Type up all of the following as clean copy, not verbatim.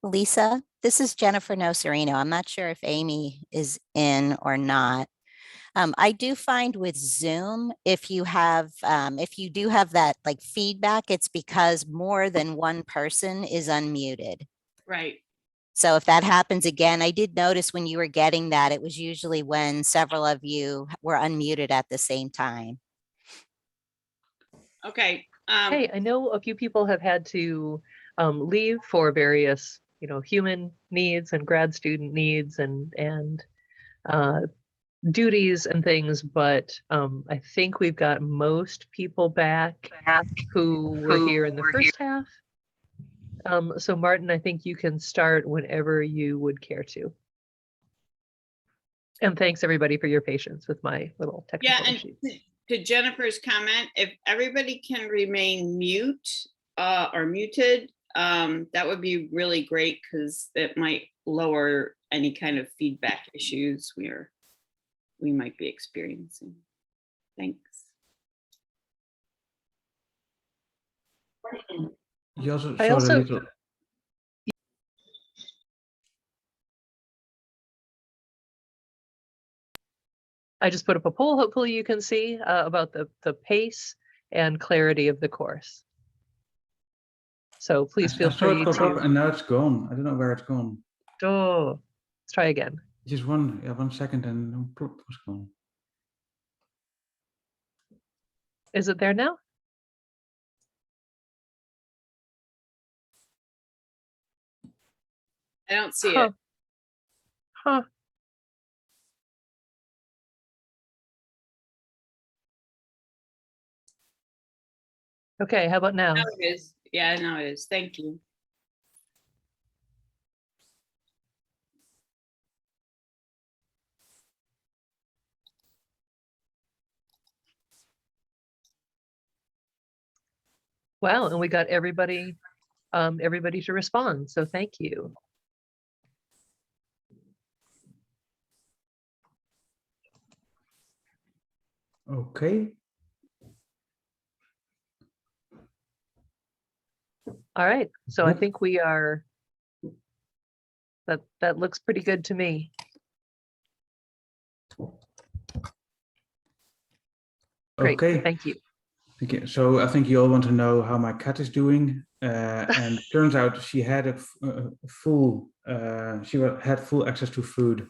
Lisa, this is Jennifer Nocerino. I'm not sure if Amy is in or not. I do find with Zoom, if you do have that like feedback, it's because more than one person is unmuted. Right. So if that happens again, I did notice when you were getting that, it was usually when several of you were unmuted at the same time. Okay. Hey, I know a few people have had to leave for various, human needs and grad student needs and duties and things, but I think we've got most people back who were here in the first half. So Martin, I think you can start whenever you would care to. And thanks everybody for your patience with my little technical issues. To Jennifer's comment, if everybody can remain mute or muted, that would be really great because it might lower any kind of feedback issues we might be experiencing. Thanks. You also saw a little. I just put up a poll, hopefully you can see, about the pace and clarity of the course. So please feel free to. And now it's gone. I don't know where it's gone. Oh, let's try again. Just 1 second and it was gone. Is it there now? I don't see it. Huh. Okay, how about now? Now it is. Yeah, now it is. Thank you. Wow, and we got everybody to respond, so thank you. Okay. All right, so I think we are, that looks pretty good to me. Great, Okay. thank you. Thank you. So I think you all want to know how my cat is doing, and turns out she had had full access to food,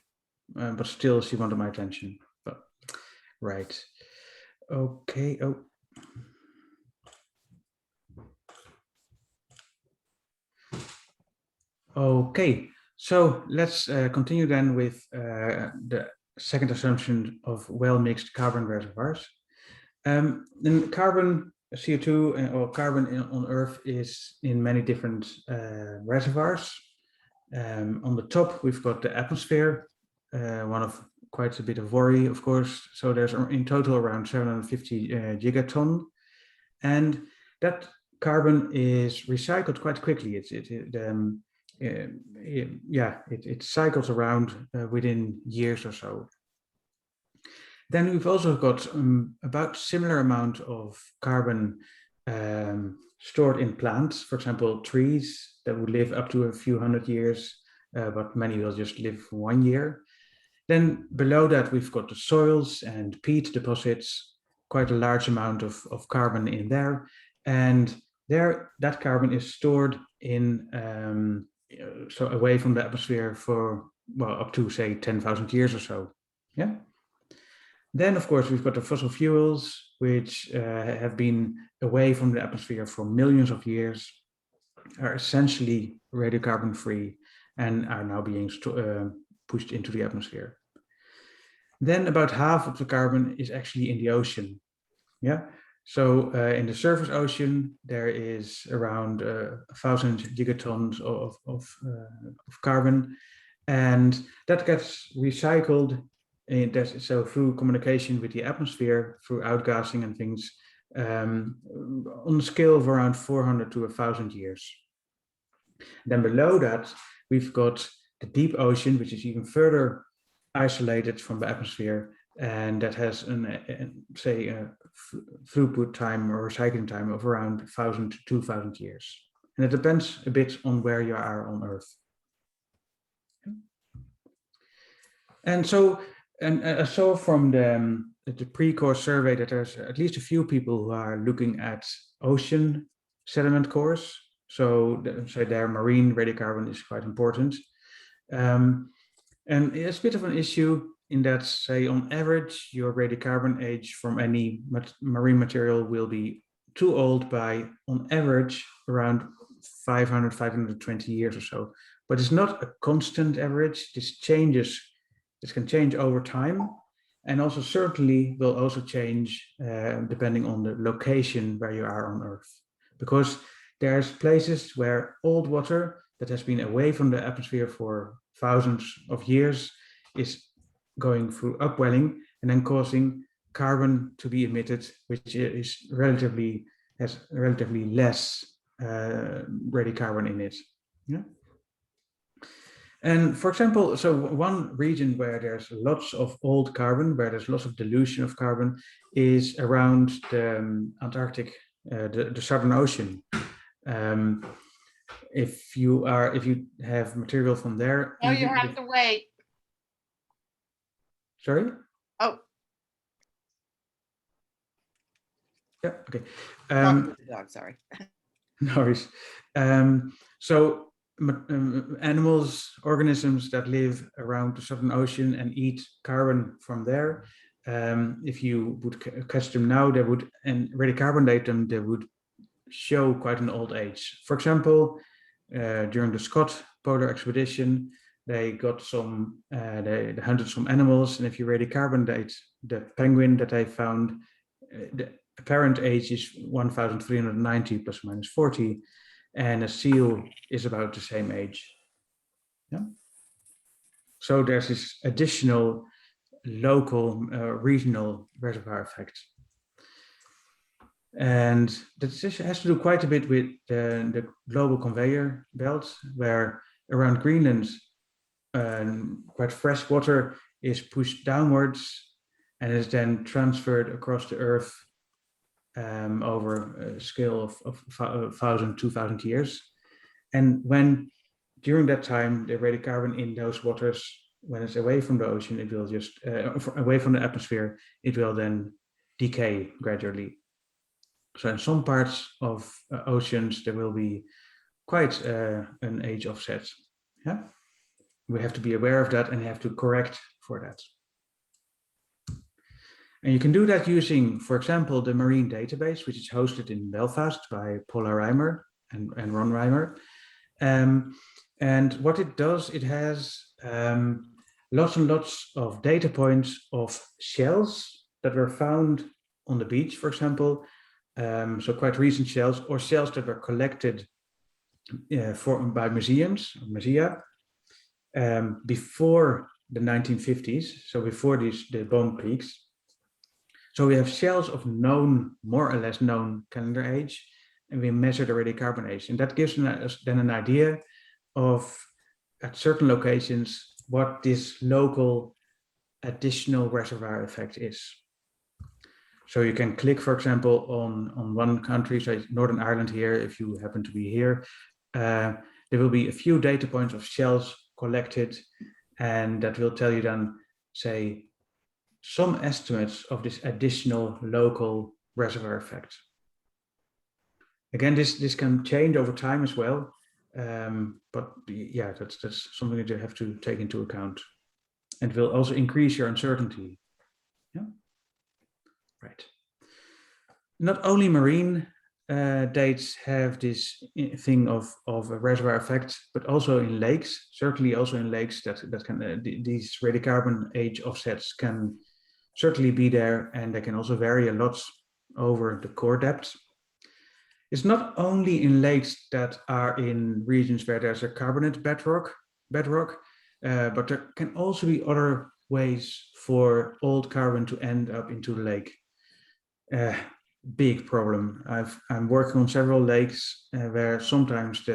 but still she wanted my attention. But right, okay. Oh. Okay, so let's continue then with the second assumption of well-mixed carbon reservoirs. Then carbon, CO2 or carbon on Earth is in many different reservoirs. On the top, we've got the atmosphere, one of quite a bit of worry, of course. So there's in total around 750 gigaton. And that carbon is recycled quite quickly. It cycles around within years or so. Then we've also got about similar amount of carbon stored in plants, for example, trees that would live up to a few hundred years, but many will just live for 1 year. Then below that, we've got the soils and peat deposits, quite a large amount of carbon in there. And there, that carbon is stored in, so away from the atmosphere for, well, up to say 10,000 years or so, yeah? Then, of course, we've got the fossil fuels, which have been away from the atmosphere for millions of years, are essentially radiocarbon free, and are now being pushed into the atmosphere. Then about half of the carbon is actually in the ocean. Yeah. So in the surface ocean, there is around 1,000 gigatons of carbon, and that gets recycled. So through communication with the atmosphere, through outgassing and things, on a scale of around 400 to 1,000 years. Then below that, we've got the deep ocean, which is even further isolated from the atmosphere, and that has say a throughput time or recycling time of around 1,000 to 2,000 years. And it depends a bit on where you are on Earth. And so, and I saw from the pre-course survey that there's at least a few people who are looking at ocean sediment cores. So their marine radiocarbon is quite important. And it's a bit of an issue in that, say, on average, your radiocarbon age from any marine material will be too old by, on average, around 500, 520 years or so. But it's not a constant average. This changes. This can change over time, and also certainly will also change depending on the location where you are on Earth. Because there's places where old water that has been away from the atmosphere for thousands of years is going through upwelling and then causing carbon to be emitted, which is has relatively less radiocarbon in it. Yeah. And for example, so one region where there's lots of old carbon, where there's lots of dilution of carbon, is around the Antarctic, the Southern Ocean. If you have material from there, Oh, you have to wait. Sorry? Oh. Yeah, okay. Sorry. No worries. So animals, organisms that live around the Southern Ocean and eat carbon from there, if you would catch them now, they would, and radiocarbon date them, they would show quite an old age. For example, during the Scott polar expedition, they got some, they hunted some animals, and if you radiocarbon date the penguin that they found, the apparent age is 1,390 plus or minus 40, and a seal is about the same age. Yeah. So there's this additional local, regional reservoir effect. And this has to do quite a bit with the global conveyor belt, where around Greenland, quite fresh water is pushed downwards and is then transferred across the Earth over a scale of 1,000, 2,000 years. And when during that time, the radiocarbon in those waters, when it's away from the ocean, it will just, away from the atmosphere, it will then decay gradually. So in some parts of oceans, there will be quite an age offset. Yeah, we have to be aware of that and have to correct for that. And you can do that using, for example, the marine database, which is hosted in Belfast by Paula Reimer and Ron Reimer. And what it does, it has lots and lots of data points of shells that were found on the beach, for example. So quite recent shells, or shells that were collected by museums, musea, before the 1950s, so before the bone peaks. So we have shells of known, more or less known calendar age, and we measure the radiocarbon age. And that gives us then an idea of, at certain locations, what this local additional reservoir effect is. So you can click, for example, on one country, say Northern Ireland here, if you happen to be here, there will be a few data points of shells collected, and that will tell you then, say, some estimates of this additional local reservoir effect. Again, this can change over time as well, but yeah, that's something that you have to take into account, and will also increase your uncertainty. Yeah, right. Not only marine dates have this thing of a reservoir effect, but also in lakes. Certainly, also in lakes that can these radiocarbon age offsets can certainly be there, and they can also vary a lot over the core depth. It's not only in lakes that are in regions where there's a carbonate bedrock, but there can also be other ways for old carbon to end up into the lake. Big problem. I'm working on several lakes where sometimes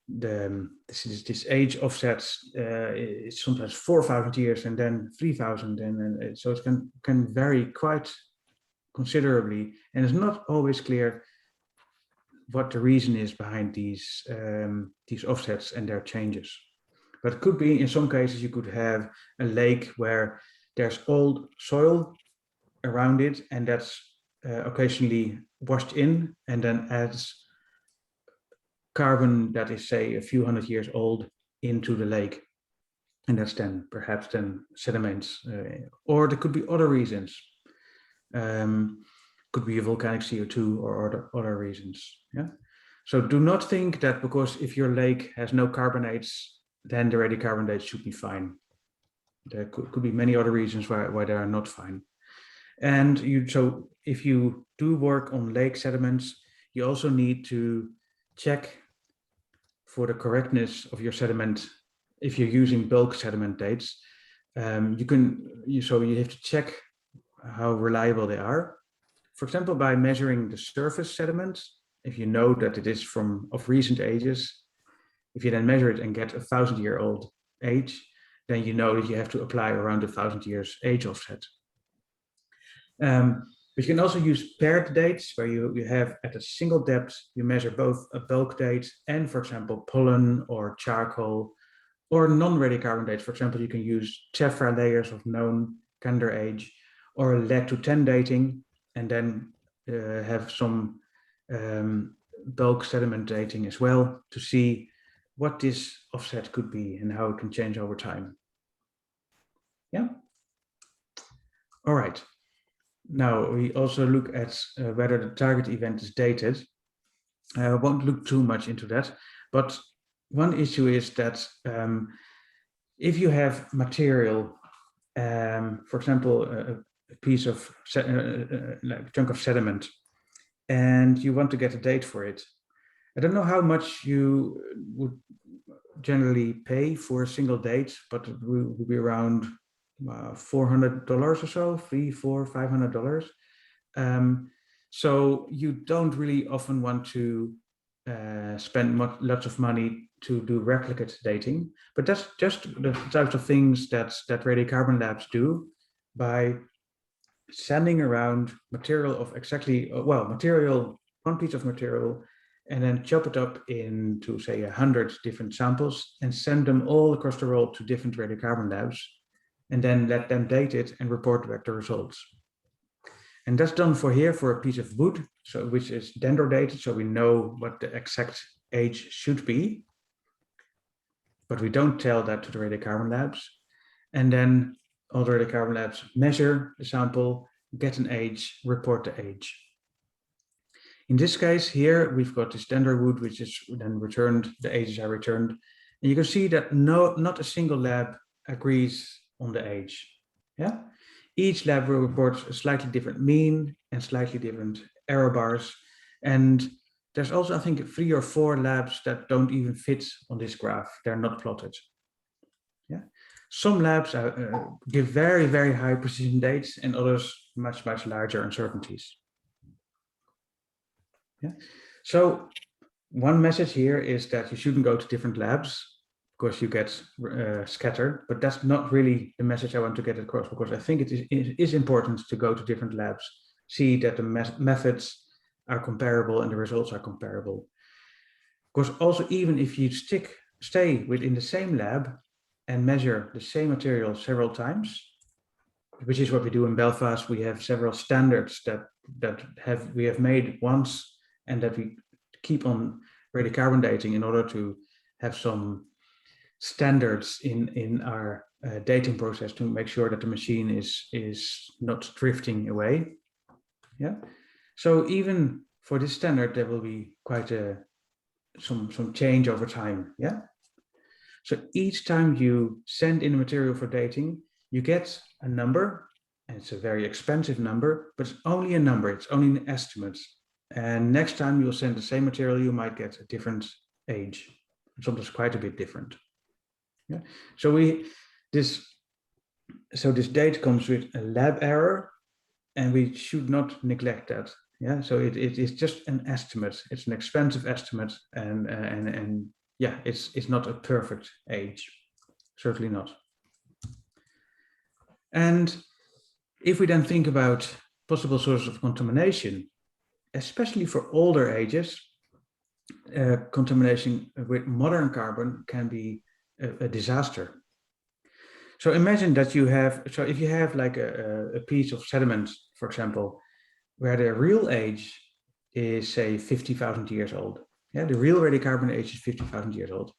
this age offsets it's sometimes 4,000 years and then 3,000, and so it can vary quite considerably, and it's not always clear what the reason is behind these offsets and their changes. But it could be, in some cases, you could have a lake where there's old soil around it, and that's occasionally washed in and then adds carbon that is, say, a few hundred years old into the lake. And that's then perhaps sediments, or there could be other reasons. Could be a volcanic CO2 or other reasons. Yeah. So do not think that because if your lake has no carbonates, then the radiocarbonates should be fine. There could be many other reasons why they are not fine. And so if you do work on lake sediments, you also need to check for the correctness of your sediment. If you're using bulk sediment dates, you have to check how reliable they are. For example, by measuring the surface sediment, if you know that it is of recent ages, if you then measure it and get 1,000-year-old age, then you know that you have to apply around 1,000 years age offset. But you can also use paired dates, where you have at a single depth, you measure both a bulk date and, for example, pollen or charcoal, or non-radiocarbon dates. For example, you can use tephra layers of known calendar age, or lead to 10 dating, and then have some bulk sediment dating as well to see what this offset could be and how it can change over time. Yeah. All right. Now we also look at whether the target event is dated. I won't look too much into that, but one issue is that if you have material, for example, a piece of like a chunk of sediment, and you want to get a date for it. I don't know how much you would generally pay for a single date, but it will be around $400 or so, $300, $400, $500. So you don't really often want to spend lots of money to do replicate dating, but that's just the types of things that radiocarbon labs do by sending around material of one piece of material, and then chop it up into, say, 100 different samples and send them all across the world to different radiocarbon labs, and then let them date it and report back the results. And that's done for a piece of wood, which is dendrodated, so we know what the exact age should be, but we don't tell that to the radiocarbon labs. And then all the radiocarbon labs measure the sample, get an age, report the age. In this case here, we've got this dendrowood, which is then returned, the ages are returned. And you can see that not a single lab agrees on the age. Yeah. Each lab will report a slightly different mean and slightly different error bars. And there's also, I think, 3 or 4 labs that don't even fit on this graph. They're not plotted. Yeah. Some labs give very, very high precision dates, and others much, much larger uncertainties. Yeah. So one message here is that you shouldn't go to different labs because you get scattered, but that's not really the message I want to get across, because I think it is important to go to different labs, see that the methods are comparable and the results are comparable. Because also, even if you stay within the same lab and measure the same material several times, which is what we do in Belfast, we have several standards that we have made once, and that we keep on radiocarbon dating in order to have some standards in our dating process to make sure that the machine is not drifting away. Yeah. So even for this standard, there will be quite some change over time. Yeah. So each time you send in a material for dating, you get a number, And it's a very expensive number, but it's only a number. It's only an estimate. And next time you'll send the same material, you might get a different age, sometimes quite a bit different. Yeah. So this date comes with a lab error, and we should not neglect that. Yeah. So it is just an estimate. It's an expensive estimate, and yeah, it's not a perfect age. Certainly not. And if we then think about possible sources of contamination, especially for older ages, contamination with modern carbon can be a disaster. So imagine that you have, so if you have like a piece of sediment, for example, where the real age is say 50,000 years old. Yeah, the real radiocarbon age is 50,000 years old.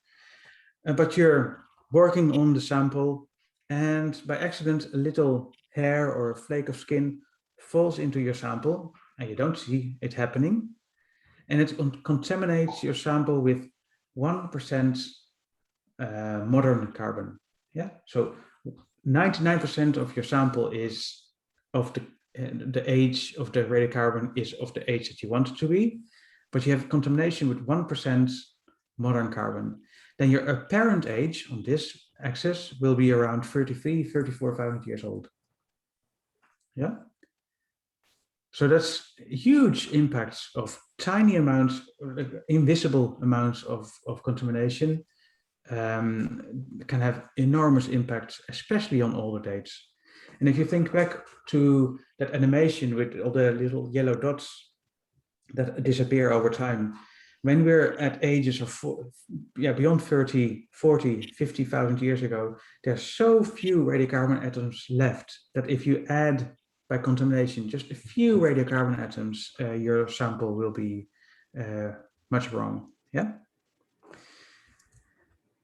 But you're working on the sample, and by accident, a little hair or a flake of skin falls into your sample, and you don't see it happening. And it contaminates your sample with 1% modern carbon. Yeah, so 99% of your sample is of the age of the radiocarbon is of the age that you want it to be, but you have contamination with 1% modern carbon. Then your apparent age on this axis will be around 34,000 years old. Yeah. So that's huge impacts of tiny amounts, invisible amounts of contamination can have enormous impacts, especially on older dates. And if you think back to that animation with all the little yellow dots that disappear over time, when we're at ages of beyond 30, 40, 50,000 years ago, there's so few radiocarbon atoms left that if you add by contamination just a few radiocarbon atoms, your sample will be much wrong. Yeah.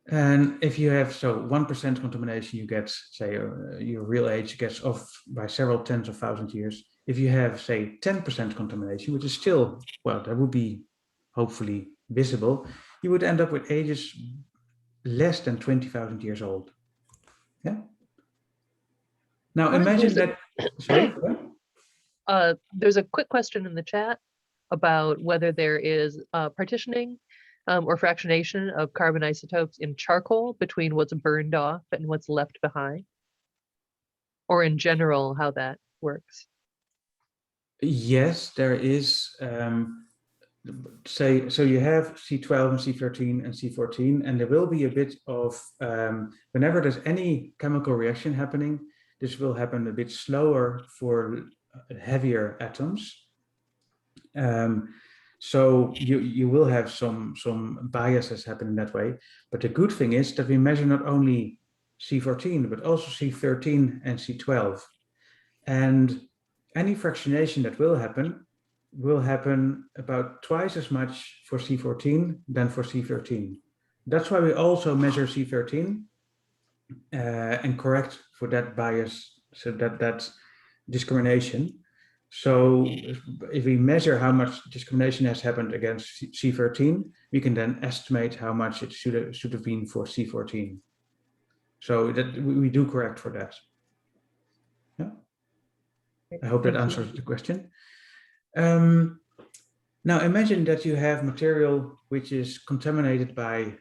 And if you have 1% contamination, you get, say, your real age gets off by several tens of thousands of years. If you have, say, 10% contamination, which is still, well, that would be hopefully visible, you would end up with ages less than 20,000 years old. Yeah. Now imagine that. Sorry. There's a quick question in the chat about whether there is partitioning or fractionation of carbon isotopes in charcoal between what's burned off and what's left behind, or in general, how that works. Yes, there is. Say, so you have C12 and C13 and C14, and there will be a bit of, whenever there's any chemical reaction happening, this will happen a bit slower for heavier atoms. So you will have some biases happening that way. But the good thing is that we measure not only C14, but also C13 and C12. And any fractionation that will happen about twice as much for C14 than for C13. That's why we also measure C13 and correct for that bias, so that discrimination. So if we measure how much discrimination has happened against C13, we can then estimate how much it should have been for C14. So that we do correct for that. Yeah. I hope that answers the question. Now imagine that you have material which is contaminated by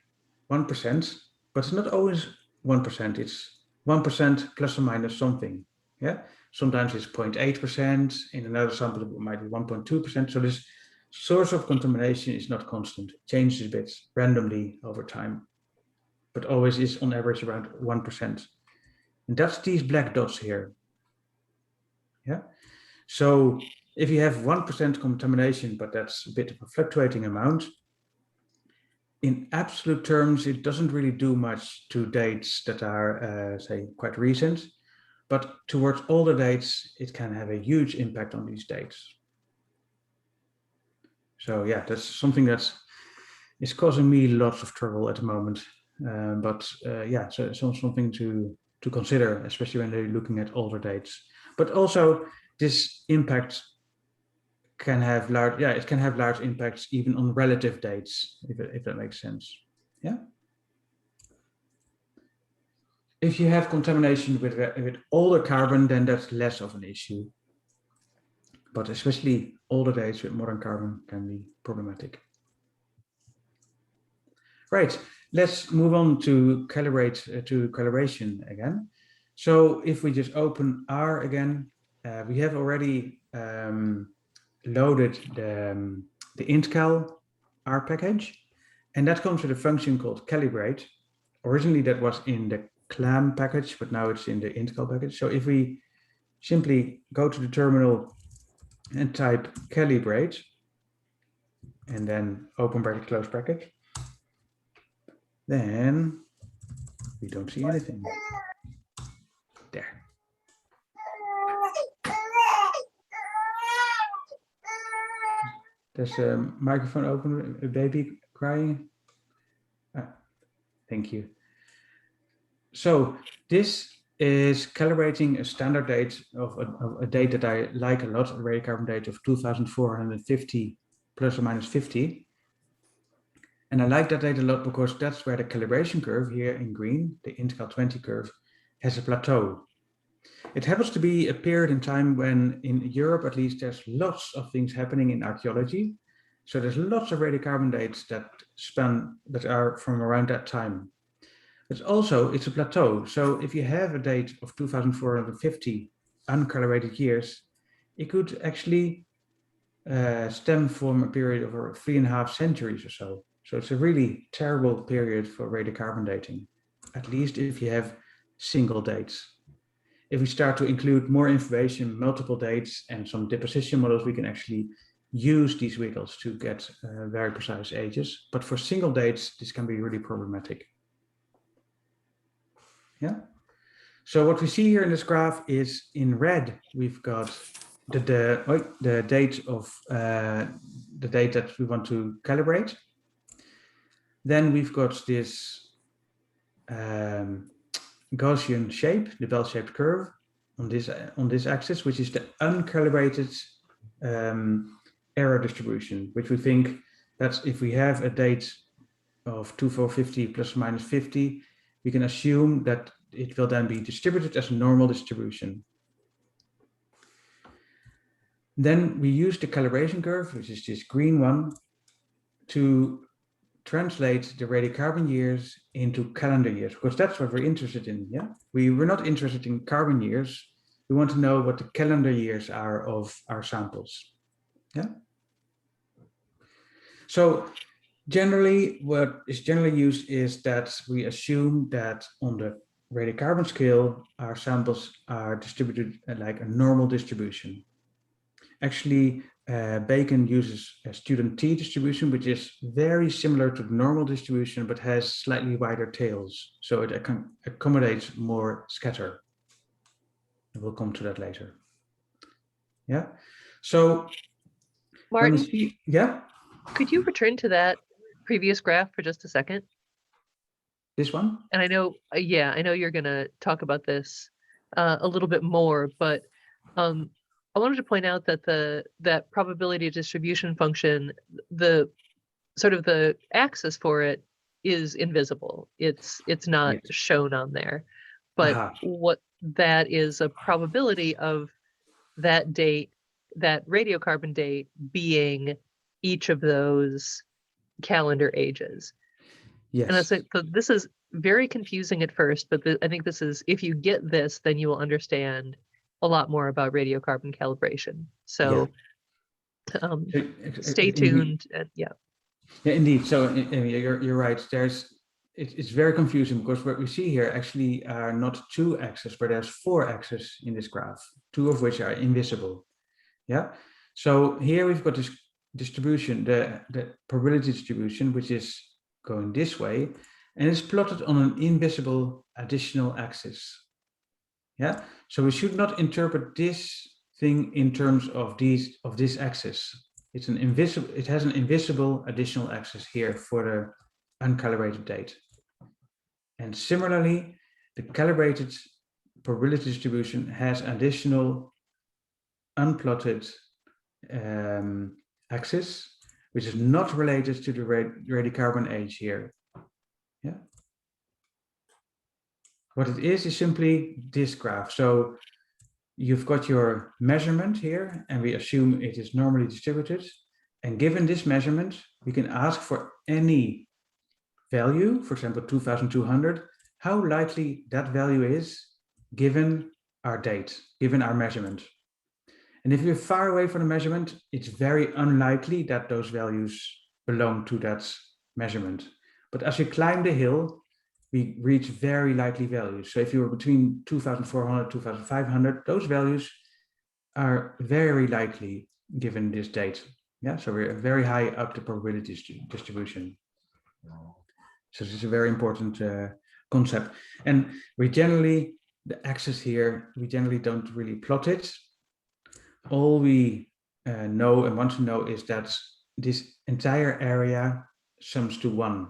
1%, but it's not always 1%, it's 1% plus or minus something. Yeah. Sometimes it's 0.8%, in another sample it might be 1.2%. So this source of contamination is not constant, it changes a bit randomly over time, but always is on average around 1%. And that's these black dots here. Yeah. So if you have 1% contamination, but that's a bit of a fluctuating amount, in absolute terms, it doesn't really do much to dates that are, say, quite recent. But towards older dates, it can have a huge impact on these dates. So yeah, that's something that is causing me lots of trouble at the moment. Yeah, so it's something to consider, especially when they're looking at older dates. But also, this impact can have large impacts even on relative dates, if that makes sense. Yeah. If you have contamination with older carbon, then that's less of an issue. But especially older dates with modern carbon can be problematic. Right, let's move on to calibration again. So if we just open R again, we have already loaded the intcal R package, and that comes with a function called calibrate. Originally that was in the clam package, but now it's in the intcal package. So if we simply go to the terminal and type calibrate, and then open bracket, close bracket, then we don't see anything. There. There's a microphone open, a baby crying. Thank you. So this is calibrating a standard date of a date that I like a lot, a radiocarbon date of 2450 plus or minus 50. And I like that date a lot because that's where the calibration curve here in green, the intercal 20 curve, has a plateau. It happens to be a period in time when in Europe, at least, there's lots of things happening in archaeology. So there's lots of radiocarbon dates that are from around that time. But also it's a plateau. So if you have a date of 2450 uncalibrated years, it could actually stem from a period of 3.5 centuries or so. So it's a really terrible period for radiocarbon dating, at least if you have single dates. If we start to include more information, multiple dates, and some deposition models, we can actually use these wiggles to get very precise ages. But for single dates, this can be really problematic. Yeah. So what we see here in this graph is in red, we've got the date of the date that we want to calibrate. Then we've got this Gaussian shape, the bell-shaped curve on this axis, which is the uncalibrated error distribution, which we think that's if we have a date of 2450 plus or minus 50, we can assume that it will then be distributed as a normal distribution. Then we use the calibration curve, which is this green one, to translate the radiocarbon years into calendar years, because that's what we're interested in. Yeah, we're not interested in carbon years. We want to know what the calendar years are of our samples. Yeah. So generally, what is generally used is that we assume that on the radiocarbon scale, our samples are distributed like a normal distribution. Actually, Bacon uses a student T distribution, which is very similar to the normal distribution, but has slightly wider tails. So it accommodates more scatter. And we'll come to that later. Yeah. So Martin, yeah. Could you return to that previous graph for just a second? This one? And I know, yeah, I know you're going to talk about this a little bit more, but I wanted to point out that that probability distribution function, the sort of the axis for it is invisible. It's not shown on there, but what that is a probability of that date, that radiocarbon date being each of those calendar ages. Yes. And so this is very confusing at first, but I think this is, if you get this, then you will understand a lot more about radiocarbon calibration. So stay tuned. Yeah. Yeah, indeed. So you're right. It's very confusing because what we see here actually are not 2 axes, but there's 4 axes in this graph, 2 of which are invisible. Yeah. So here we've got this distribution, the probability distribution, which is going this way, and it's plotted on an invisible additional axis. Yeah. So we should not interpret this thing in terms of this axis. It's an invisible. It has an invisible additional axis here for the uncalibrated date. And similarly, the calibrated probability distribution has additional unplotted axis, which is not related to the radiocarbon age here. Yeah. What it is simply this graph. So you've got your measurement here, and we assume it is normally distributed. And given this measurement, we can ask for any value, for example, 2,200, how likely that value is given our date, given our measurement. And if you're far away from the measurement, it's very unlikely that those values belong to that measurement. But as we climb the hill, we reach very likely values. So if you were between 2,400, 2,500, those values are very likely given this date. Yeah, so we're very high up the probability distribution. So this is a very important concept. And we generally, the axis here, we generally don't really plot it. All we know and want to know is that this entire area sums to 1.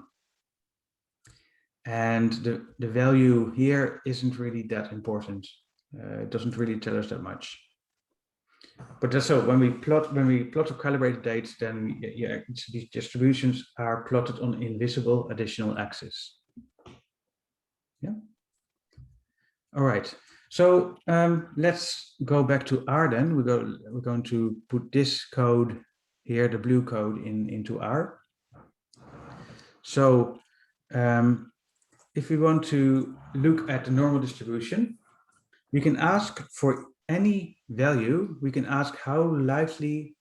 And the value here isn't really that important. It doesn't really tell us that much. But that's so when we plot the calibrated dates, then yeah, these distributions are plotted on invisible additional axis. Yeah. All right. So let's go back to R then. We're going to put this code here, the blue code, into R. So if we want to look at the normal distribution, we can ask for any value. We can ask how likely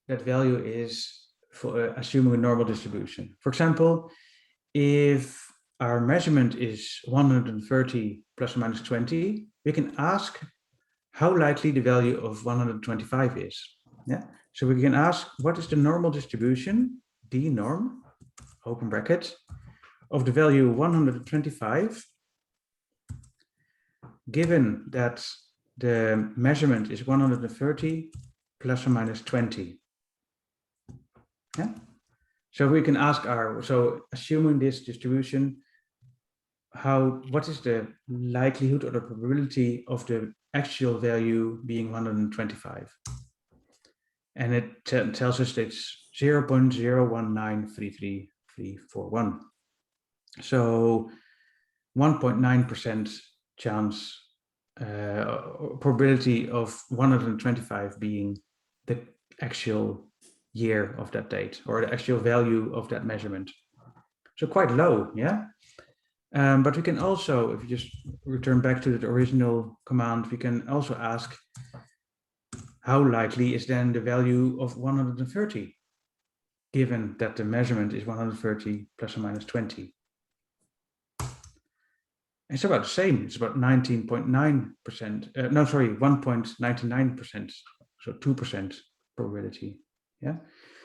that value is for assuming a normal distribution. For example, if our measurement is 130 plus or minus 20, we can ask how likely the value of 125 is. Yeah. So we can ask, what is the normal distribution, d norm, open bracket, of the value 125, given that the measurement is 130 plus or minus 20. Yeah. So we can ask so assuming this distribution, what is the likelihood or the probability of the actual value being 125? And it tells us that it's 0.0193341. So 1.9% chance, probability of 125 being the actual year of that date, or the actual value of that measurement. So quite low, yeah? But we can also, if you just return back to the original command, we can also ask, how likely is then the value of 130, given that the measurement is 130 plus or minus 20? It's about the same. It's about 19.9%. No, sorry, 1.99%. So 2% probability. Yeah.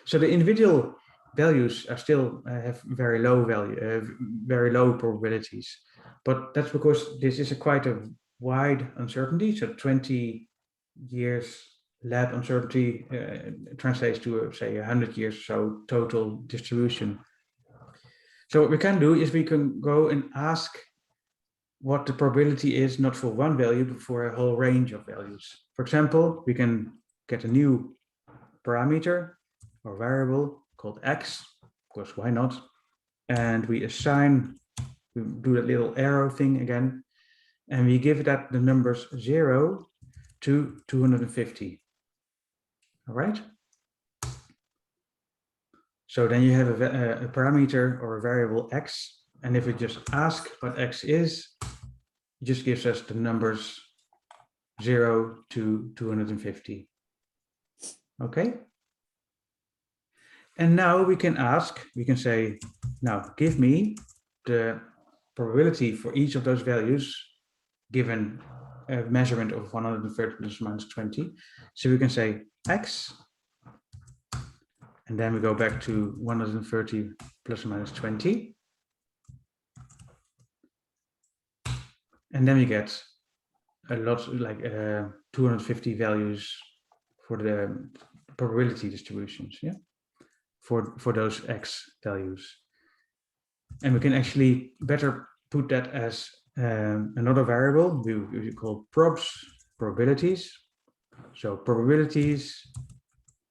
So the individual values are still have very low value, very low probabilities. But that's because this is quite a wide uncertainty. So 20 years lab uncertainty translates to say 100 years or so total distribution. So what we can do is we can go and ask what the probability is, not for one value, but for a whole range of values. For example, we can get a new parameter or variable called x, of course, why not? And we assign, we do that little arrow thing again, and we give that the numbers 0 to 250. All right. So then you have a parameter or a variable x, and if we just ask what x is, it just gives us the numbers 0 to 250. Okay. And now we can ask, we can say, now give me the probability for each of those values given a measurement of 130 plus or minus 20. So we can say x, and then we go back to 130 plus or minus 20. And then we get a lot, like 250 values for the probability distributions, yeah, for those x values. And we can actually better put that as another variable we call probabilities. So probabilities,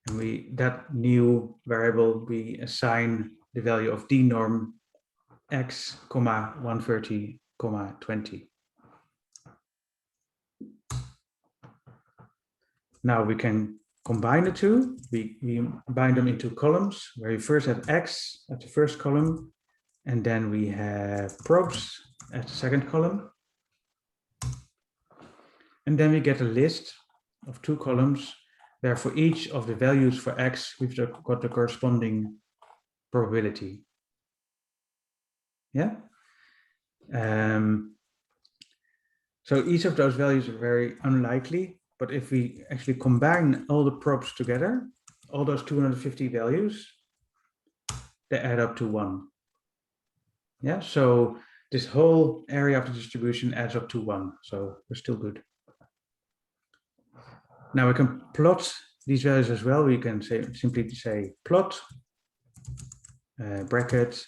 and that new variable, we assign the value of d norm x, 130, 20. Now we can combine the two. We bind them into columns where we first have X at the first column, and then we have probes at the second column. And then we get a list of 2 columns where for each of the values for X, we've got the corresponding probability. Yeah. So each of those values are very unlikely, but if we actually combine all the probes together, all those 250 values, they add up to 1. Yeah, so this whole area of the distribution adds up to 1, so we're still good. Now we can plot these values as well. We can simply say plot, bracket,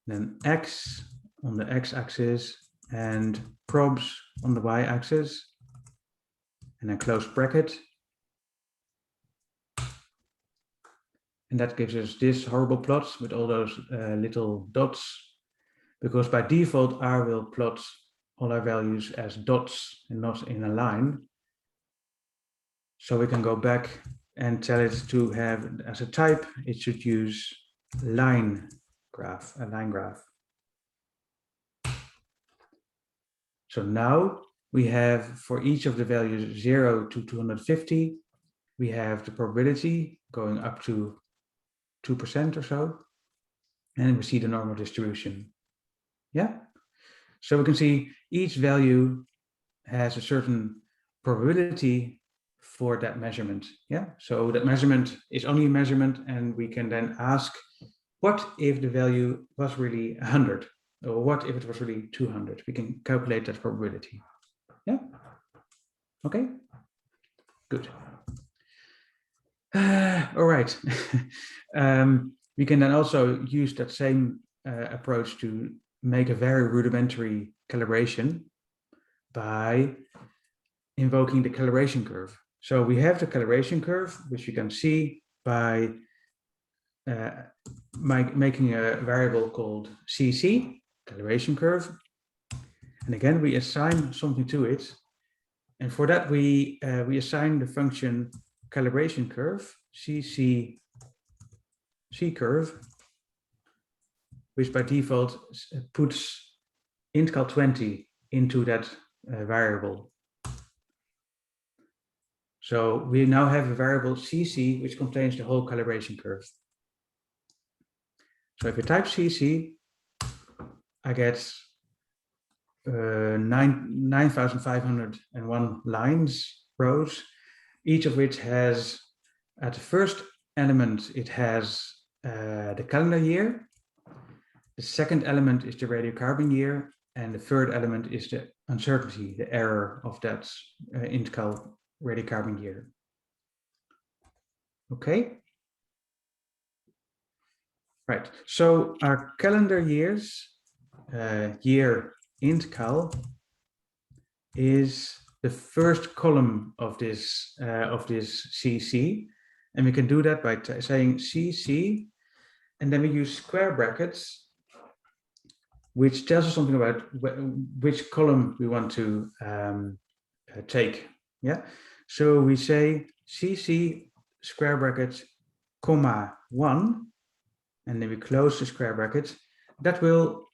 then X on the X-axis, and probes on the Y-axis, and then close bracket. And that gives us this horrible plot with all those little dots, because by default R will plot all our values as dots and not in a line. So we can go back and tell it to have as a type, it should use line graph, a line graph. So now we have for each of the values 0 to 250, we have the probability going up to 2% or so, and we see the normal distribution. Yeah, so we can see each value has a certain probability for that measurement. Yeah, so that measurement is only a measurement, and we can then ask, what if the value was really 100? Or what if it was really 200? We can calculate that probability. Yeah. Okay. Good. All right. We can then also use that same approach to make a very rudimentary calibration by invoking the calibration curve. So we have the calibration curve, which you can see by making a variable called CC, calibration curve. And again, we assign something to it. And for that, we assign the function calibration curve, CC curve, which by default puts intcal20 into that variable. So we now have a variable CC, which contains the whole calibration curve. So if I type CC, I get 9,501 lines, rows, each of which has, at the first element, it has the calendar year. The second element is the radiocarbon year, and the third element is the uncertainty, the error of that intcal radiocarbon year. Okay. Right. So our calendar years, year intcal, is the first column of this CC, and we can do that by saying CC, and then we use square brackets, which tells us something about which column we want to take. Yeah. So we say CC square brackets, comma 1, and then we close the square bracket. That will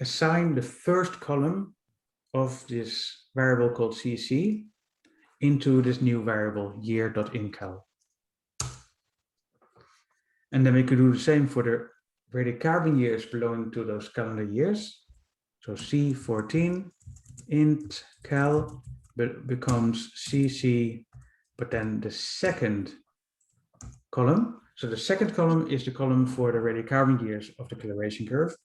assign the first column of this variable called CC into this new variable year.incal. And then we could do the same for the radiocarbon years belonging to those calendar years. So C14 int cal becomes CC, but then the second column. So the second column is the column for the radiocarbon years of the calibration curve.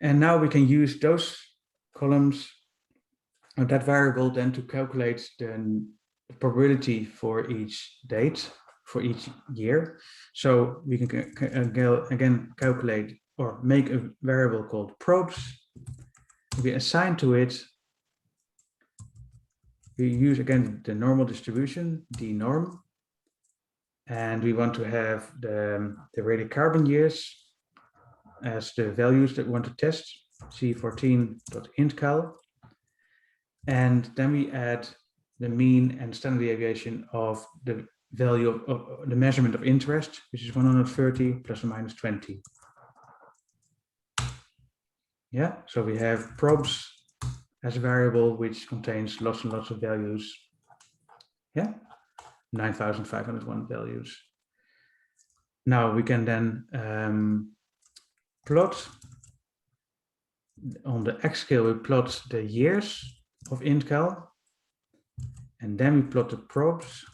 And now we can use those columns of that variable then to calculate the probability for each date, for each year. So we can again calculate or make a variable called probes. We assign to it, we use again the normal distribution, d norm, and we want to have the radiocarbon years as the values that we want to test, C14.intcal. And then we add the mean and standard deviation of the value of the measurement of interest, which is 130 plus or minus 20. Yeah, so we have probes as a variable which contains lots and lots of values. Yeah, 9,501 values. Now we can then plot on the X scale, we plot the years of IntCal, and then we plot the probes.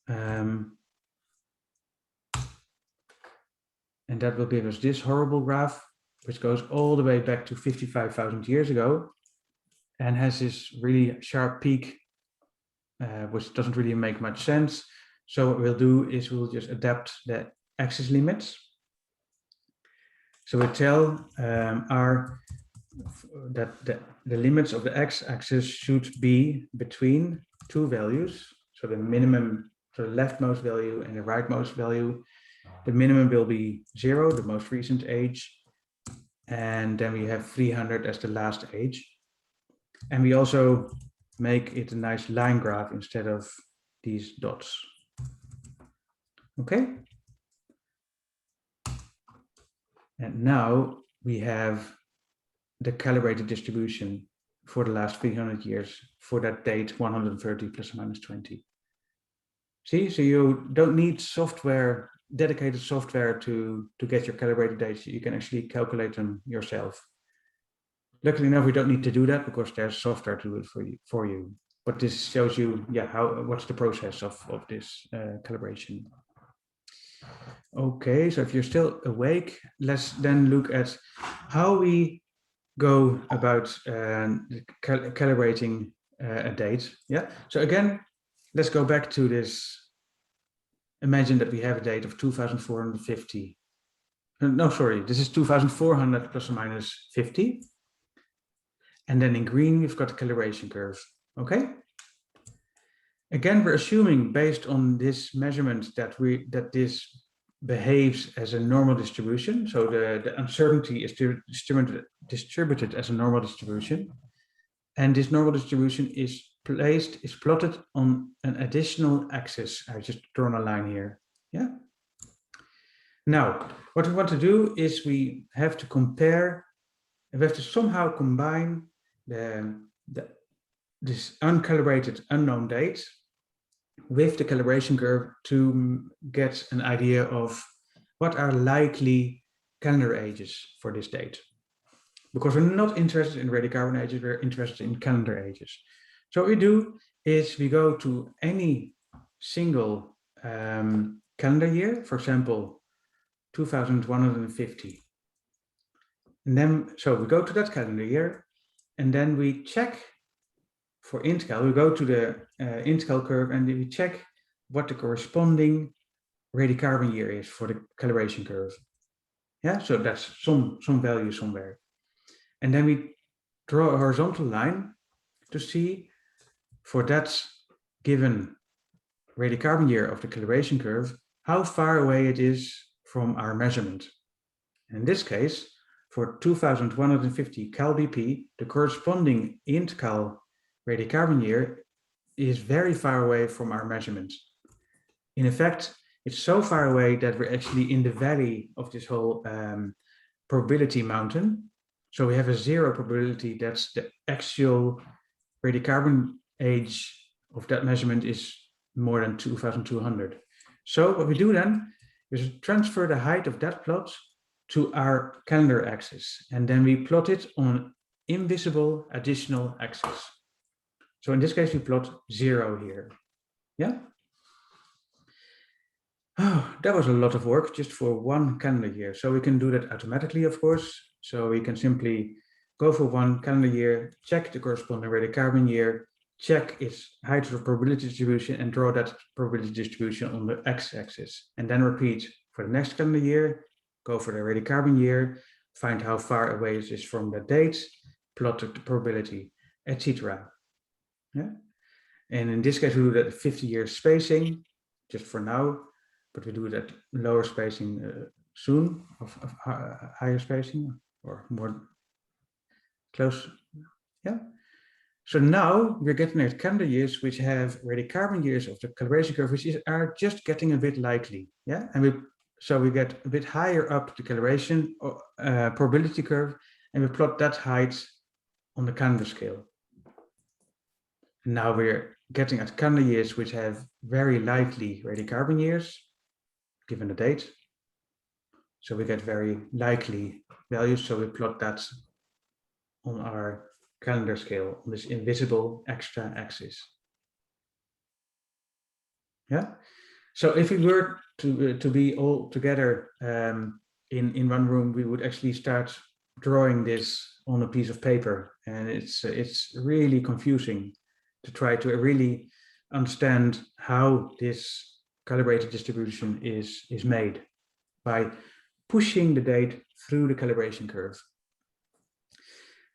And that will give us this horrible graph, which goes all the way back to 55,000 years ago and has this really sharp peak, which doesn't really make much sense. So what we'll do is we'll just adapt the axis limits. So we tell that the limits of the x-axis should be between two values. So the minimum, so the leftmost value and the rightmost value. The minimum will be 0, the most recent age. And then we have 300 as the last age. And we also make it a nice line graph instead of these dots. Okay. And now we have the calibrated distribution for the last 300 years for that date 130 plus or minus 20. See, so you don't need software, dedicated software to get your calibrated dates. You can actually calculate them yourself. Luckily enough, we don't need to do that because there's software to do it for you. But this shows you, yeah, what's the process of this calibration. Okay, so if you're still awake, let's then look at how we go about calibrating a date. Yeah, so again, let's go back to this. Imagine that we have a date of 2,450. No, sorry, this is 2,400 plus or minus 50. And then in green, we've got the calibration curve. Okay. Again, we're assuming based on this measurement that this behaves as a normal distribution. So the uncertainty is distributed as a normal distribution. And this normal distribution is plotted on an additional axis. I've just drawn a line here. Yeah. Now, what we want to do is we have to compare, we have to somehow combine this uncalibrated unknown date with the calibration curve to get an idea of what are likely calendar ages for this date. Because we're not interested in radiocarbon ages, we're interested in calendar ages. So what we do is we go to any single calendar year, for example, 2,150. And then, so we go to that calendar year, and then we check for IntCal, we go to the IntCal curve and we check what the corresponding radiocarbon year is for the calibration curve. Yeah, so that's some value somewhere. And then we draw a horizontal line to see for that given radiocarbon year of the calibration curve, how far away it is from our measurement. In this case, for 2,150 cal BP, the corresponding IntCal radiocarbon year is very far away from our measurement. In effect, it's so far away that we're actually in the valley of this whole probability mountain. So we have a 0 probability that's the actual radiocarbon age of that measurement is more than 2,200. So what we do then is transfer the height of that plot to our calendar axis, and then we plot it on an invisible additional axis. So in this case, we plot 0 here. Yeah. Oh, that was a lot of work just for one calendar year. So we can do that automatically, of course. So we can simply go for one calendar year, check the corresponding radiocarbon year, check its height of probability distribution, and draw that probability distribution on the x-axis. And then repeat for the next calendar year, go for the radiocarbon year, find how far away it is from the date, plot the probability, etc. Yeah, and in this case we do that at 50 years spacing, just for now, but we do it at lower spacing soon, of higher spacing or more. Close. Yeah. So now we're getting at calendar years which have radiocarbon years of the calibration curve, which are just getting a bit likely. Yeah. And we get a bit higher up the calibration probability curve, and we plot that height on the calendar scale. And now we're getting at calendar years which have very likely radiocarbon years, given the date. So we get very likely values. So we plot that on our calendar scale on this invisible extra axis. Yeah. So if we were to be all together in one room, we would actually start drawing this on a piece of paper, and it's really confusing to try to really understand how this calibrated distribution is made by pushing the date through the calibration curve.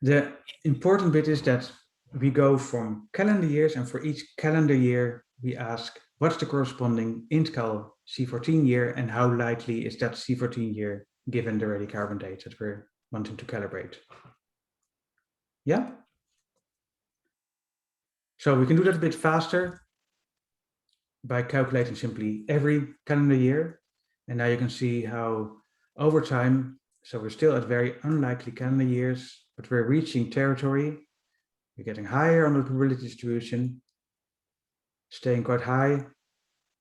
The important bit is that we go from calendar years, and for each calendar year, we ask what's the corresponding intcal C14 year and how likely is that C14 year given the radiocarbon date that we're wanting to calibrate. Yeah? So we can do that a bit faster by calculating simply every calendar year. And now you can see how over time, so we're still at very unlikely calendar years, but we're reaching territory. We're getting higher on the probability distribution, staying quite high,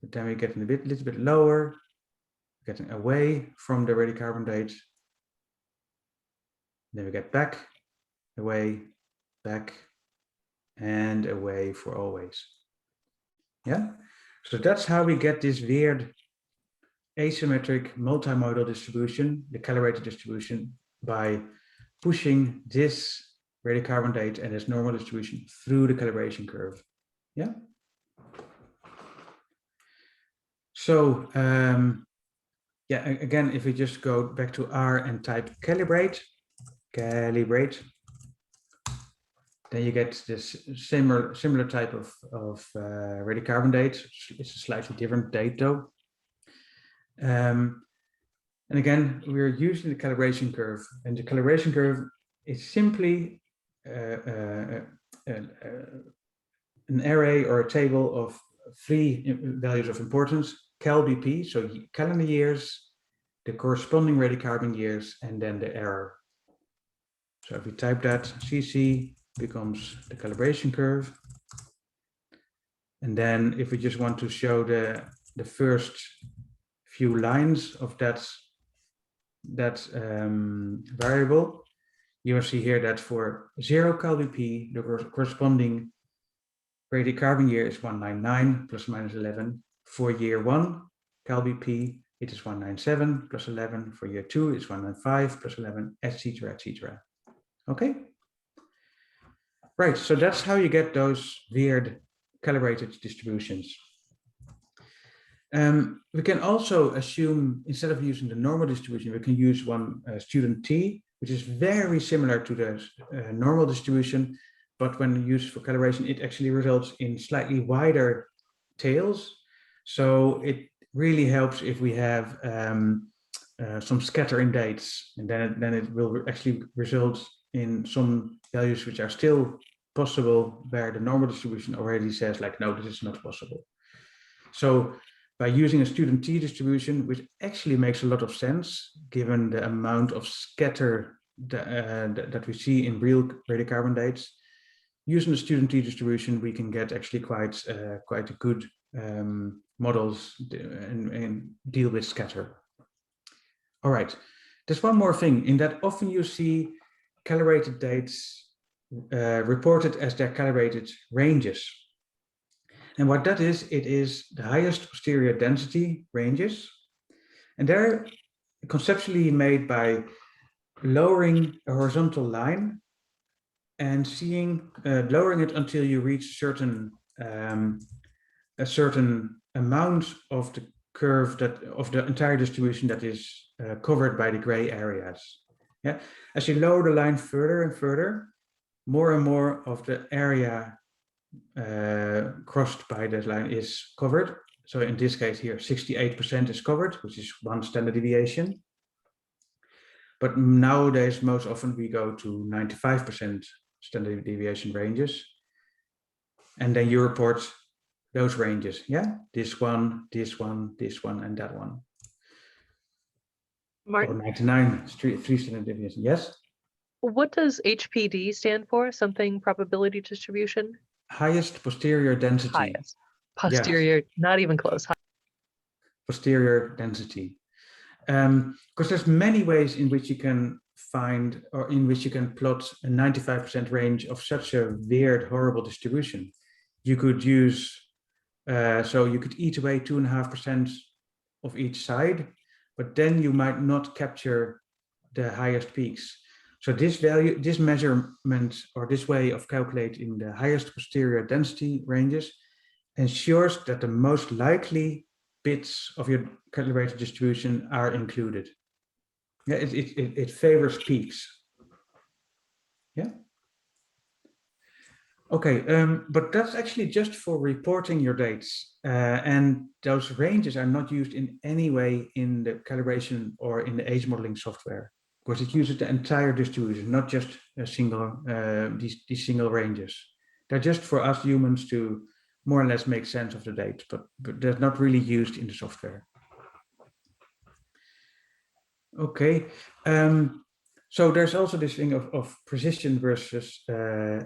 but then we're getting a little bit lower, getting away from the radiocarbon date. Then we get back, away, back, and away for always. Yeah, so that's how we get this weird asymmetric multimodal distribution, the calibrated distribution, by pushing this radiocarbon date and this normal distribution through the calibration curve. Yeah. So yeah, again, if we just go back to R and type calibrate, then you get this similar type of radiocarbon date. It's a slightly different date though. And again, we're using the calibration curve, and the calibration curve is simply an array or a table of 3 values of importance: CalBP, so calendar years, the corresponding radiocarbon years, and then the error. So if we type that, CC becomes the calibration curve. And then if we just want to show the first few lines of that variable, you will see here that for 0 CalBP, the corresponding radiocarbon year is 199 plus minus 11. For year 1 CalBP, it is 197 plus 11. For year 2, it's 195 plus 11, etc., etc. Okay. Right, so that's how you get those weird calibrated distributions. We can also assume, instead of using the normal distribution, we can use one student T, which is very similar to the normal distribution, but when used for calibration, it actually results in slightly wider tails. So it really helps if we have some scatter in dates, and then it will actually result in some values which are still possible where the normal distribution already says like, no, this is not possible. So by using a student T distribution, which actually makes a lot of sense given the amount of scatter that we see in real radiocarbon dates, using the student T distribution, we can get actually quite good models and deal with scatter. All right, there's one more thing in that often you see calibrated dates reported as their calibrated ranges. And what that is, it is the highest posterior density ranges. And they're conceptually made by lowering a horizontal line and lowering it until you reach a certain amount of the curve of the entire distribution that is covered by the gray areas. Yeah, as you lower the line further and further, more and more of the area crossed by that line is covered. So in this case here, 68% is covered, which is 1 standard deviation. But nowadays, most often we go to 95% standard deviation ranges. And then you report those ranges. Yeah, this one, this one, this one, and that one. Or Martin, 99, three standard deviation. Yes. what does HPD stand for? Something probability distribution? Highest posterior density. Highest. Posterior, not even close. Posterior density. Because there's many ways in which you can find, or in which you can plot a 95% range of such a weird, horrible distribution. You could use, so you could eat away 2.5% of each side, but then you might not capture the highest peaks. So this value, this measurement, or this way of calculating the highest posterior density ranges ensures that the most likely bits of your calibrated distribution are included. Yeah, it favors peaks. Yeah. Okay, but that's actually just for reporting your dates. And those ranges are not used in any way in the calibration or in the age modeling software, because it uses the entire distribution, not just a single, these single ranges. They're just for us humans to more or less make sense of the date, but they're not really used in the software. Okay, so there's also this thing of precision versus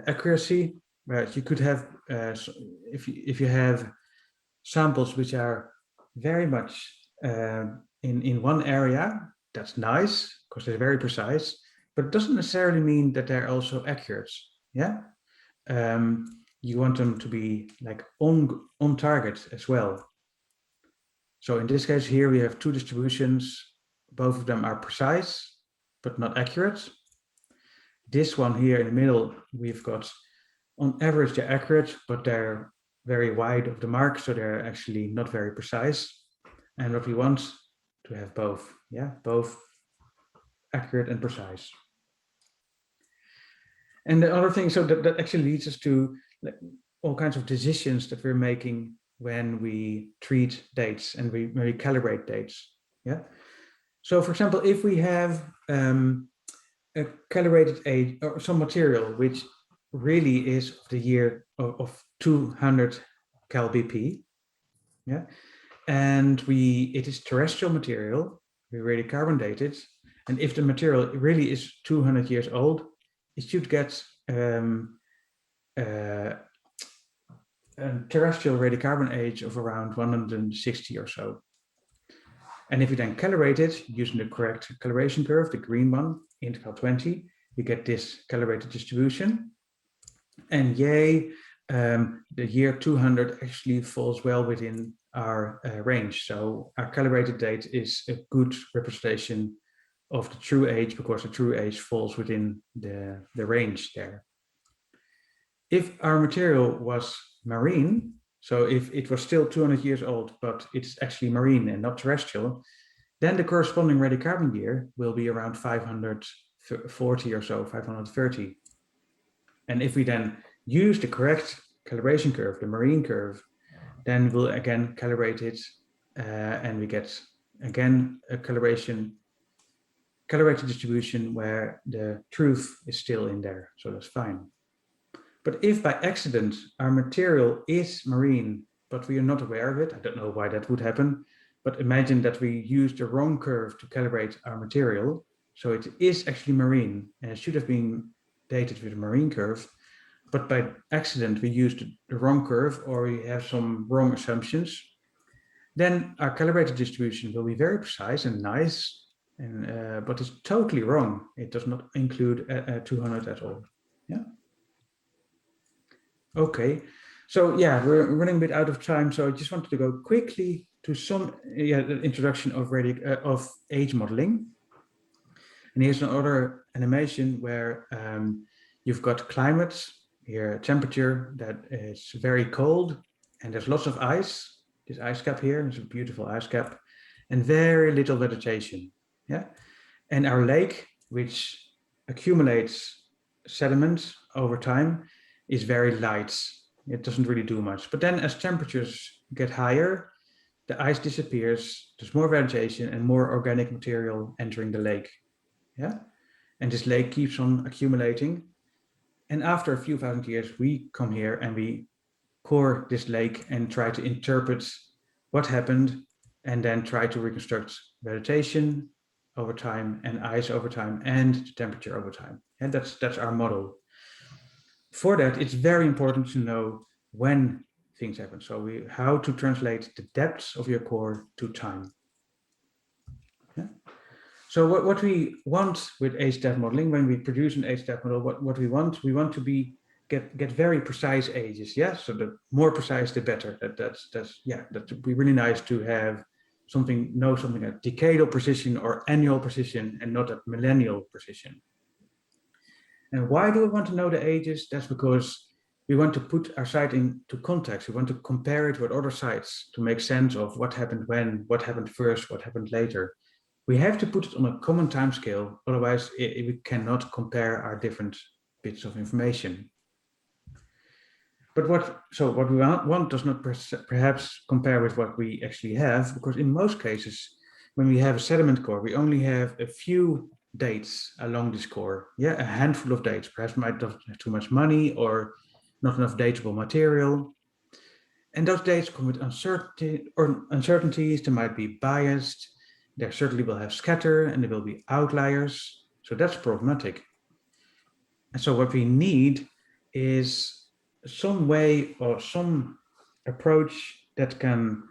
accuracy. Right, you could have, if you have samples which are very much in one area, that's nice because they're very precise, but it doesn't necessarily mean that they're also accurate. Yeah, you want them to be like on target as well. So in this case here we have two distributions. Both of them are precise, but not accurate. This one here in the middle, we've got on average they're accurate, but they're very wide of the mark, so they're actually not very precise. And what we want to have both, yeah, both accurate and precise. And the other thing, so that actually leads us to all kinds of decisions that we're making when we treat dates and when we calibrate dates. Yeah. So for example, if we have a calibrated age or some material which really is of the year of 200 cal BP, yeah, and it is terrestrial material, we radiocarbon date it, and if the material really is 200 years old, it should get a terrestrial radiocarbon age of around 160 or so. And if you then calibrate it using the correct calibration curve, the green one, intercal 20, you get this calibrated distribution. And yay, the year 200 actually falls well within our range. So our calibrated date is a good representation of the true age, because the true age falls within the range there. If our material was marine, so if it was still 200 years old, but it's actually marine and not terrestrial, then the corresponding radiocarbon year will be around 540 or so, 530. And if we then use the correct calibration curve, the marine curve, then we'll again calibrate it and we get again a calibrated distribution where the truth is still in there, so that's fine. But if by accident our material is marine, but we are not aware of it, I don't know why that would happen, but imagine that we use the wrong curve to calibrate our material, so it is actually marine and it should have been dated with a marine curve, but by accident we used the wrong curve or we have some wrong assumptions, then our calibrated distribution will be very precise and nice, and but it's totally wrong. It does not include 200 at all. Yeah. Okay, so yeah, we're running a bit out of time, so I just wanted to go quickly to some the introduction of age modeling. And here's another animation where you've got climates, here temperature that is very cold, and there's lots of ice. This ice cap here is a beautiful ice cap, and very little vegetation. Yeah, and our lake, which accumulates sediment over time, is very light. It doesn't really do much. But then as temperatures get higher, the ice disappears, there's more vegetation and more organic material entering the lake. Yeah, and this lake keeps on accumulating. And after a few thousand years, we come here and we core this lake and try to interpret what happened, and then try to reconstruct vegetation over time and ice over time and the temperature over time. And that's our model. For that, it's very important to know when things happen. So how to translate the depths of your core to time. Yeah. So what we want with age-depth modeling, when we produce an age-depth model, what we want to get very precise ages. Yeah. So the more precise, the better. That'd be really nice to have know something at decadal precision or annual precision, and not at millennial precision. And why do we want to know the ages? That's because we want to put our site into context. We want to compare it with other sites to make sense of what happened when, what happened first, what happened later. We have to put it on a common time scale, otherwise we cannot compare our different bits of information. But what we want does not perhaps compare with what we actually have, because in most cases, when we have a sediment core, we only have a few dates along this core. Yeah, a handful of dates. Perhaps we might not have too much money or not enough datable material. And those dates come with uncertainties. They might be biased. They certainly will have scatter, and there will be outliers. So that's problematic. And so what we need is some way or some approach that can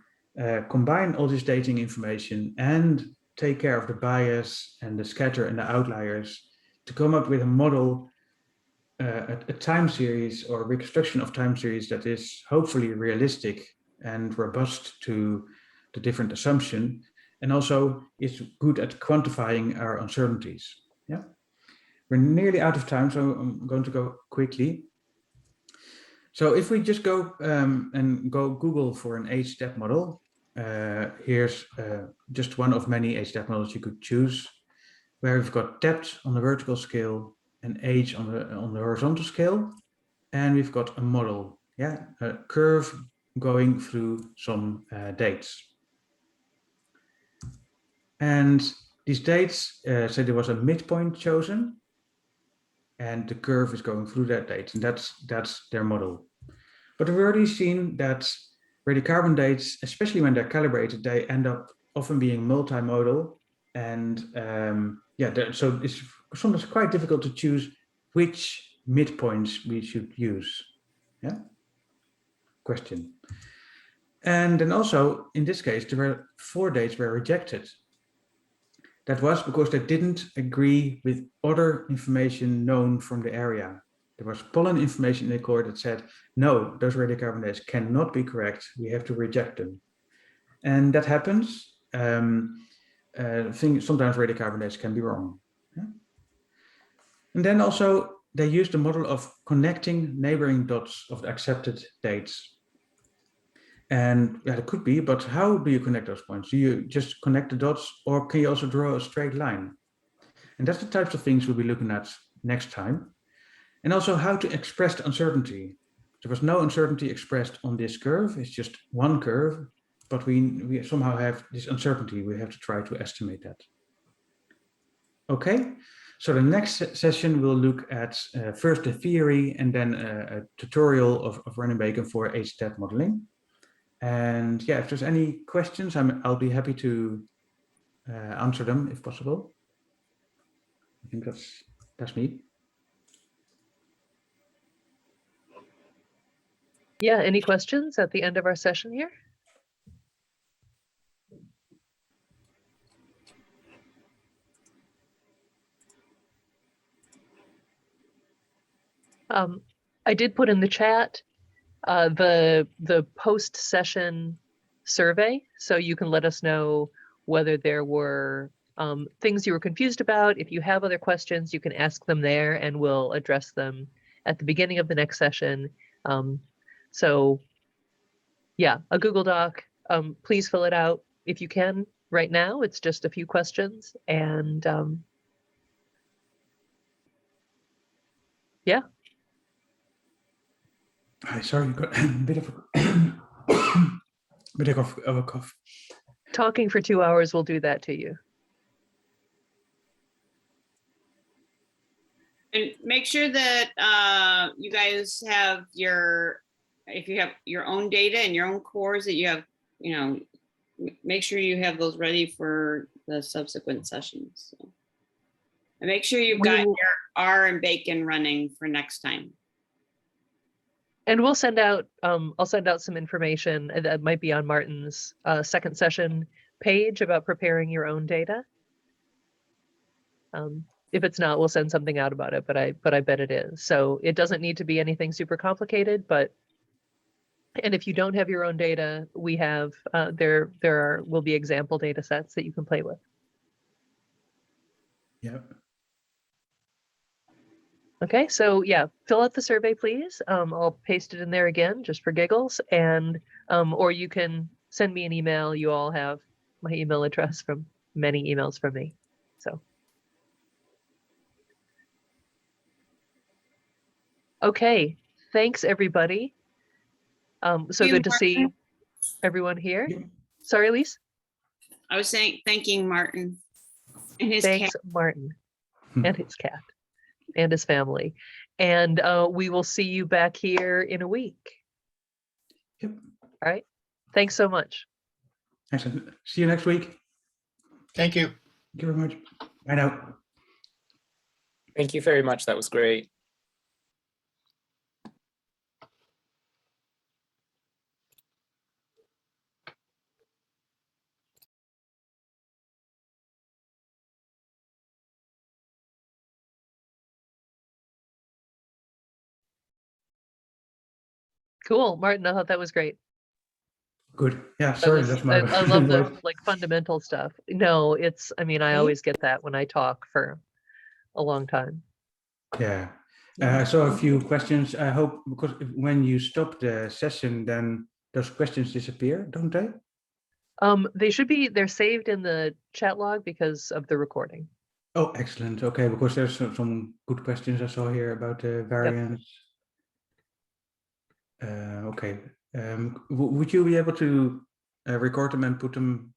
combine all this dating information and take care of the bias and the scatter and the outliers to come up with a model, a time series or reconstruction of time series that is hopefully realistic and robust to the different assumption, and also is good at quantifying our uncertainties. Yeah, we're nearly out of time, so I'm going to go quickly. So if we just go and go Google for an age-depth model, here's just one of many age-depth models you could choose, where we've got depth on the vertical scale and age on the horizontal scale, and we've got a model, yeah, a curve going through some dates. And these dates say there was a midpoint chosen, and the curve is going through that date, and that's their model. But we've already seen that radiocarbon dates, especially when they're calibrated, they end up often being multimodal, and so it's sometimes quite difficult to choose which midpoints we should use. Yeah. Question. And then also in this case, there were 4 dates were rejected. That was because they didn't agree with other information known from the area. There was pollen information in the core that said, no, those radiocarbon dates cannot be correct. We have to reject them. And that happens. Sometimes radiocarbon dates can be wrong. Yeah? And then also they used the model of connecting neighboring dots of the accepted dates. And yeah, it could be, but how do you connect those points? Do you just connect the dots, or can you also draw a straight line? And that's the types of things we'll be looking at next time. And also how to express the uncertainty. There was no uncertainty expressed on this curve. It's just one curve, but we somehow have this uncertainty. We have to try to estimate that. Okay, so the next session we'll look at first the theory and then a tutorial of Running Bacon for age-depth modeling. And yeah, if there's any questions, I'll be happy to answer them if possible. I think that's me. Yeah, any questions at the end of our session here? I did put in the chat the post-session survey, so you can let us know whether there were things you were confused about. If you have other questions, you can ask them there, and we'll address them at the beginning of the next session. So yeah, a Google Doc, please fill it out if you can right now. It's just a few questions, and yeah. Hi, sorry, got a bit of a cough. Talking for 2 hours will do that to you. And make sure that you guys have if you have your own data and your own cores that you have, make sure you have those ready for the subsequent sessions. So. And make sure you've got your R and bacon running for next time. And we'll send out, I'll send out some information that might be on Martin's second session page about preparing your own data. If it's not, we'll send something out about it, but I bet it is. So it doesn't need to be anything super complicated, and if you don't have your own data, we have, there will be example data sets that you can play with. Yeah. Okay, so yeah, fill out the survey, please. I'll paste it in there again just for giggles, and or you can send me an email. You all have my email address from many emails from me. So. Okay, thanks everybody. So good to see everyone here. Yeah. Sorry, Elise. I was saying, thanking Martin and his Thanks, cat. Martin, and his cat, and his family. And we will see you back here in a week. Yep. All right. Thanks so much. Excellent. See you next week. Thank you. Thank you very much. Bye now. Thank you very much. That was great. Cool, Martin. I thought that was great. Good. Yeah, sorry, that's my I love the voice. like fundamental stuff. No, it's, I mean, I always get that when I talk for a long time. Yeah. I saw a few questions. I hope, because when you stop the session, then those questions disappear, don't they? They should be, they're saved in the chat log because of the recording. Oh, excellent. Okay, because there's some good questions I saw here about the variance. Okay. Would you be able to record them and put them